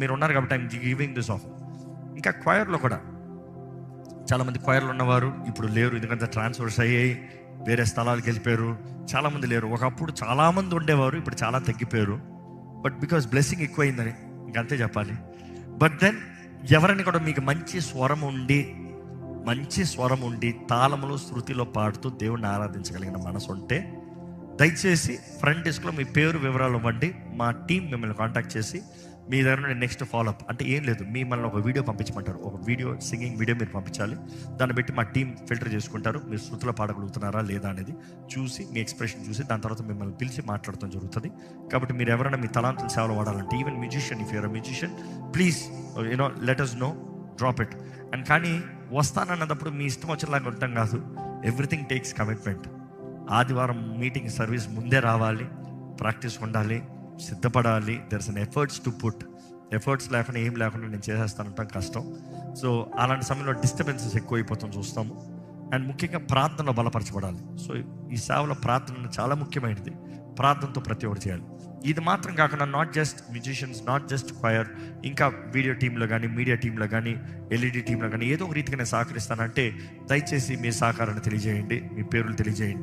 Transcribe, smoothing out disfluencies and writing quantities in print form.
మీరు ఉన్నారు కాబట్టి ఐఎమ్ గివింగ్ దిస్ ఆఫ్. ఇంకా క్వైర్లో కూడా చాలామంది క్వైర్లు ఉన్నవారు ఇప్పుడు లేరు, ఎందుకంటే ట్రాన్స్ఫర్స్ అయ్యాయి, వేరే స్థలాలకు వెళ్ళిపోయారు. చాలామంది లేరు. ఒకప్పుడు చాలామంది ఉండేవారు, ఇప్పుడు చాలా తగ్గిపోయారు. బట్ బికాస్ బ్లెస్సింగ్ ఎక్కువైందని ఇంకంతే చెప్పాలి. బట్ దెన్ ఎవరైనా కూడా మీకు మంచి స్వరం ఉండి తాళములో శృతిలో పాడుతూ దేవుణ్ణి ఆరాధించగలిగిన మనసు ఉంటే దయచేసి ఫ్రంట్ డెస్క్లో మీ పేరు వివరాలు ఇవ్వండి. మా టీం మిమ్మల్ని కాంటాక్ట్ చేసి మీ దగ్గర నుండి నెక్స్ట్ ఫాలోఅప్ అంటే ఏం లేదు, మిమ్మల్ని ఒక వీడియో పంపించమంటారు. ఒక వీడియో, సింగింగ్ వీడియో మీరు పంపించాలి. దాన్ని బట్టి మా టీం ఫిల్టర్ చేసుకుంటారు, మీరు శృతిలో పాడగలుగుతున్నారా లేదా అనేది చూసి, మీ ఎక్స్ప్రెషన్ చూసి దాని తర్వాత మిమ్మల్ని పిలిచి మాట్లాడటం జరుగుతుంది. కాబట్టి మీరు ఎవరైనా మీ తలాంతుల సేవలు వాడాలంటే, even musician, if you're a musician, please let us know, drop it. And కానీ వస్తానన్నప్పుడు మీ ఇష్టం వచ్చేలాగా ఉంటాం కాదు, ఎవ్రీథింగ్ టేక్స్ కమిట్మెంట్. ఆదివారం మీటింగ్ సర్వీస్ ముందే రావాలి, ప్రాక్టీస్ ఉండాలి, సిద్ధపడాలి. There is an efforts to put. Efforts లేకుండా ఏం లేకుండా నేను చేసేస్తానంటాం కష్టం. సో అలాంటి సమయంలో డిస్టర్బెన్సెస్ ఎక్కువైపోతాం చూస్తాము. అండ్ ముఖ్యంగా ప్రార్థనలో బలపరచబడాలి. సో ఈ సేవలో ప్రార్థన చాలా ముఖ్యమైనది. ప్రార్థనతో ప్రతి ఒక్కటి చేయాలి. ఇది మాత్రం కాకుండా not just musicians, not just choir, ఇంకా వీడియో టీంలో కానీ, మీడియా టీంలో కానీ, ఎల్ఈడి టీంలో కానీ ఏదో ఒక రీతిగా నేను సహకరిస్తానంటే దయచేసి మీ సహకారాన్ని తెలియజేయండి, మీ పేర్లు తెలియజేయండి.